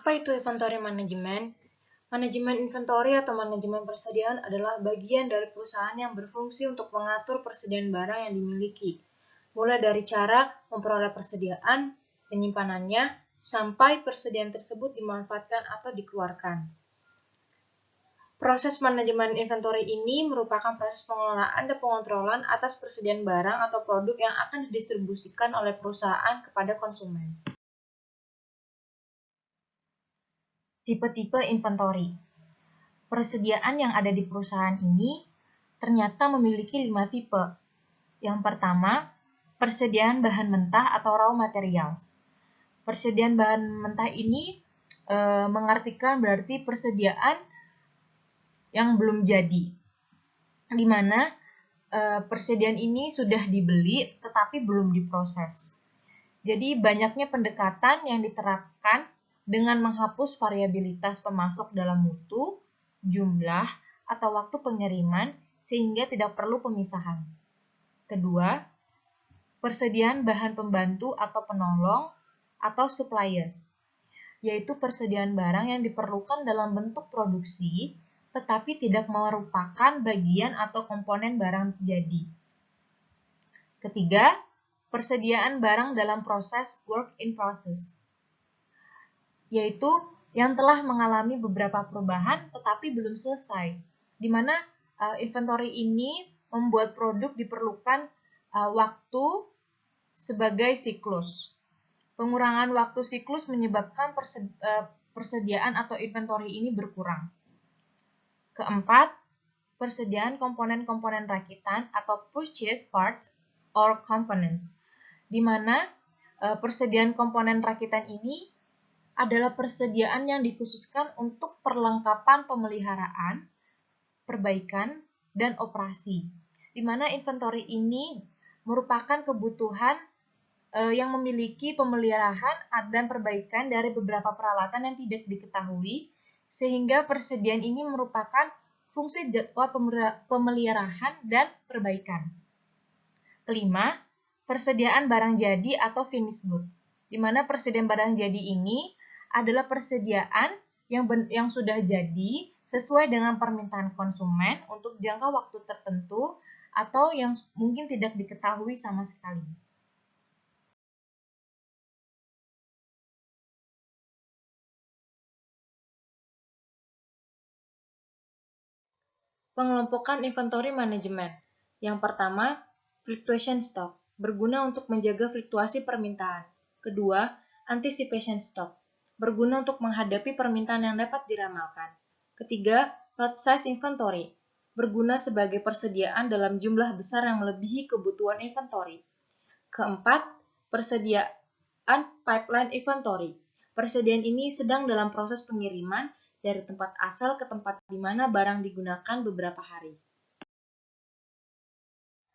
Apa itu inventory management? Manajemen inventory atau manajemen persediaan adalah bagian dari perusahaan yang berfungsi untuk mengatur persediaan barang yang dimiliki, mulai dari cara memperoleh persediaan, penyimpanannya, sampai persediaan tersebut dimanfaatkan atau dikeluarkan. Proses manajemen inventory ini merupakan proses pengelolaan dan pengontrolan atas persediaan barang atau produk yang akan didistribusikan oleh perusahaan kepada konsumen. Tipe-tipe inventory. Persediaan yang ada di perusahaan ini ternyata memiliki 5 tipe. Yang pertama, persediaan bahan mentah atau raw materials. Persediaan bahan mentah ini mengartikan berarti persediaan yang belum jadi, di mana persediaan ini sudah dibeli tetapi belum diproses. Jadi banyaknya pendekatan yang diterapkan dengan menghapus variabilitas pemasok dalam mutu, jumlah, atau waktu pengiriman sehingga tidak perlu pemisahan. Kedua, persediaan bahan pembantu atau penolong atau suppliers, yaitu persediaan barang yang diperlukan dalam bentuk produksi tetapi tidak merupakan bagian atau komponen barang jadi. Ketiga, persediaan barang dalam proses work in process, yaitu yang telah mengalami beberapa perubahan tetapi belum selesai, di mana inventory ini membuat produk diperlukan waktu sebagai siklus. Pengurangan waktu siklus menyebabkan persediaan atau inventory ini berkurang. Keempat, persediaan komponen-komponen rakitan atau purchase parts or components, di mana persediaan komponen rakitan ini adalah persediaan yang dikhususkan untuk perlengkapan pemeliharaan, perbaikan, dan operasi, di mana inventory ini merupakan kebutuhan yang memiliki pemeliharaan dan perbaikan dari beberapa peralatan yang tidak diketahui, sehingga persediaan ini merupakan fungsi jadwal pemeliharaan dan perbaikan. Kelima, persediaan barang jadi atau finished goods, di mana persediaan barang jadi ini adalah persediaan yang sudah jadi sesuai dengan permintaan konsumen untuk jangka waktu tertentu atau yang mungkin tidak diketahui sama sekali. Pengelompokan inventory management. Yang pertama, fluctuation stock, berguna untuk menjaga fluktuasi permintaan. Kedua, anticipation stock, berguna untuk menghadapi permintaan yang dapat diramalkan. Ketiga, lot size inventory, berguna sebagai persediaan dalam jumlah besar yang melebihi kebutuhan inventory. Keempat, persediaan pipeline inventory. Persediaan ini sedang dalam proses pengiriman dari tempat asal ke tempat di mana barang digunakan beberapa hari.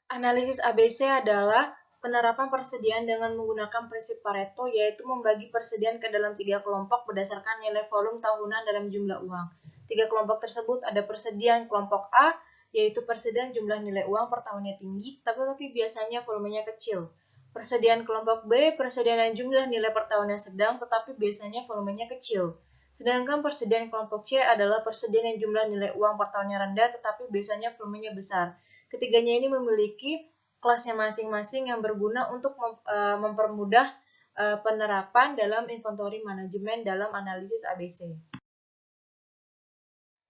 Analisis ABC adalah penerapan persediaan dengan menggunakan prinsip Pareto, yaitu membagi persediaan ke dalam 3 kelompok berdasarkan nilai volume tahunan dalam jumlah uang. 3 kelompok tersebut ada persediaan kelompok A, yaitu persediaan jumlah nilai uang per tahunnya tinggi, tapi biasanya volumenya kecil. Persediaan kelompok B, persediaan jumlah nilai per tahunnya sedang, tetapi biasanya volumenya kecil. Sedangkan persediaan kelompok C adalah persediaan yang jumlah nilai uang per tahunnya rendah, tetapi biasanya volumenya besar. Ketiganya ini memiliki kelasnya masing-masing yang berguna untuk mempermudah penerapan dalam inventory management dalam analisis ABC.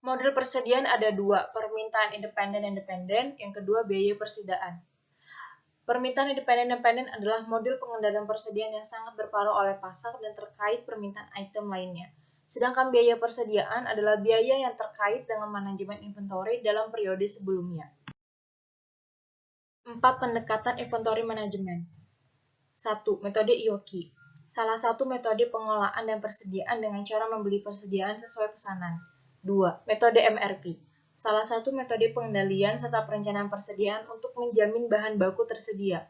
Model persediaan ada 2, permintaan independen, yang kedua biaya persediaan. Permintaan independen adalah model pengendalian persediaan yang sangat berpengaruh oleh pasar dan terkait permintaan item lainnya. Sedangkan biaya persediaan adalah biaya yang terkait dengan manajemen inventory dalam periode sebelumnya. 4 pendekatan inventory management. 1. Metode IOKI. Salah satu metode pengelolaan dan persediaan dengan cara membeli persediaan sesuai pesanan. 2. Metode MRP. Salah satu metode pengendalian serta perencanaan persediaan untuk menjamin bahan baku tersedia.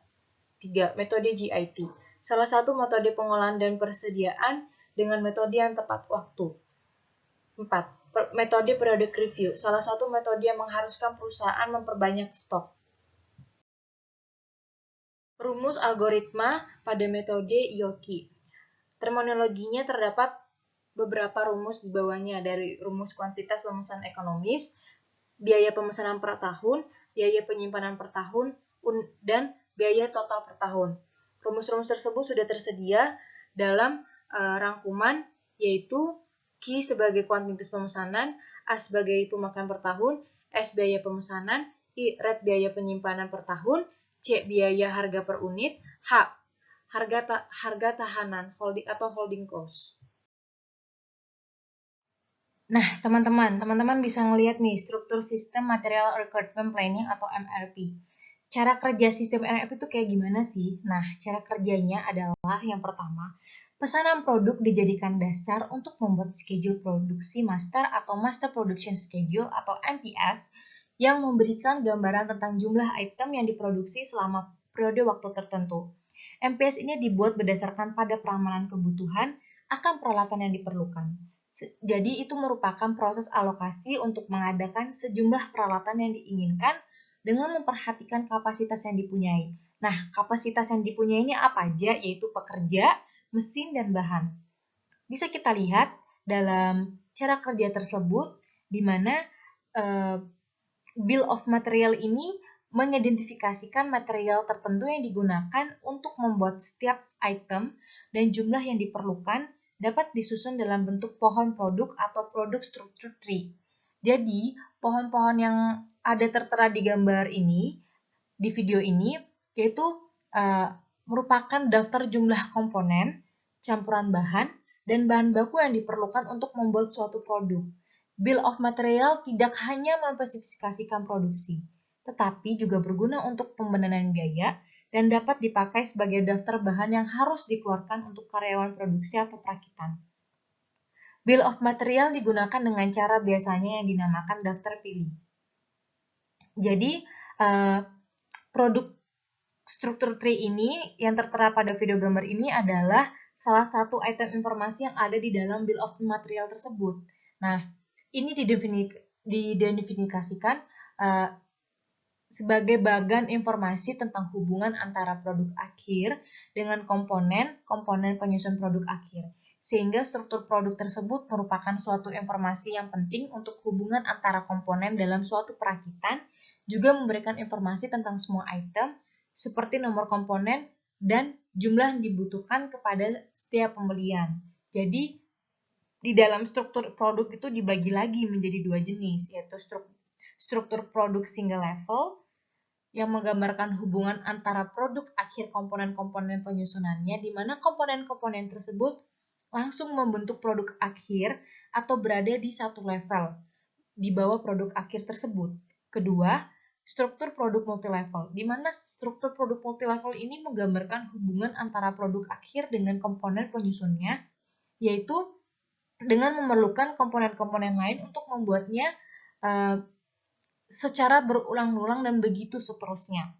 3. Metode GIT. Salah satu metode pengolahan dan persediaan dengan metode yang tepat waktu. 4. Metode periodic review. Salah satu metode yang mengharuskan perusahaan memperbanyak stok. Rumus algoritma pada metode IOKI. Terminologinya terdapat beberapa rumus di bawahnya, dari rumus kuantitas pemesanan ekonomis, biaya pemesanan per tahun, biaya penyimpanan per tahun, dan biaya total per tahun. Rumus-rumus tersebut sudah tersedia dalam rangkuman, yaitu Q sebagai kuantitas pemesanan, A sebagai pemakaian per tahun, S biaya pemesanan, I rate biaya penyimpanan per tahun, C biaya harga per unit, H harga tahanan holding cost. Nah, teman-teman bisa ngelihat nih struktur sistem Material Requirement Planning atau MRP. Cara kerja sistem MRP itu kayak gimana sih? Nah, cara kerjanya adalah yang pertama, pesanan produk dijadikan dasar untuk membuat schedule produksi master atau Master Production Schedule atau MPS yang memberikan gambaran tentang jumlah item yang diproduksi selama periode waktu tertentu. MPS ini dibuat berdasarkan pada peramalan kebutuhan akan peralatan yang diperlukan. Jadi itu merupakan proses alokasi untuk mengadakan sejumlah peralatan yang diinginkan dengan memperhatikan kapasitas yang dipunyai. Nah, kapasitas yang dipunyai ini apa aja? Yaitu pekerja, mesin, dan bahan. Bisa kita lihat dalam cara kerja tersebut, di mana Bill of Material ini mengidentifikasikan material tertentu yang digunakan untuk membuat setiap item dan jumlah yang diperlukan dapat disusun dalam bentuk pohon produk atau produk structure tree. Jadi, pohon-pohon yang ada tertera di gambar ini, di video ini, yaitu merupakan daftar jumlah komponen, campuran bahan, dan bahan baku yang diperlukan untuk membuat suatu produk. Bill of Material tidak hanya memspesifikasikan produksi, tetapi juga berguna untuk pembenaran biaya dan dapat dipakai sebagai daftar bahan yang harus dikeluarkan untuk karyawan produksi atau perakitan. Bill of Material digunakan dengan cara biasanya yang dinamakan daftar pilih. Jadi, produk struktur tree ini yang tertera pada video gambar ini adalah salah satu item informasi yang ada di dalam Bill of Material tersebut. Nah, ini didefinisikan sebagai bagan informasi tentang hubungan antara produk akhir dengan komponen penyusun produk akhir. Sehingga struktur produk tersebut merupakan suatu informasi yang penting untuk hubungan antara komponen dalam suatu perakitan, juga memberikan informasi tentang semua item, seperti nomor komponen dan jumlah yang dibutuhkan kepada setiap pembelian. Jadi, di dalam struktur produk itu dibagi lagi menjadi dua jenis, yaitu struktur produk single level yang menggambarkan hubungan antara produk akhir komponen-komponen penyusunannya, di mana komponen-komponen tersebut langsung membentuk produk akhir atau berada di satu level di bawah produk akhir tersebut. Kedua, struktur produk multilevel, di mana struktur produk multilevel ini menggambarkan hubungan antara produk akhir dengan komponen penyusunnya, yaitu dengan memerlukan komponen-komponen lain untuk membuatnya secara berulang-ulang dan begitu seterusnya.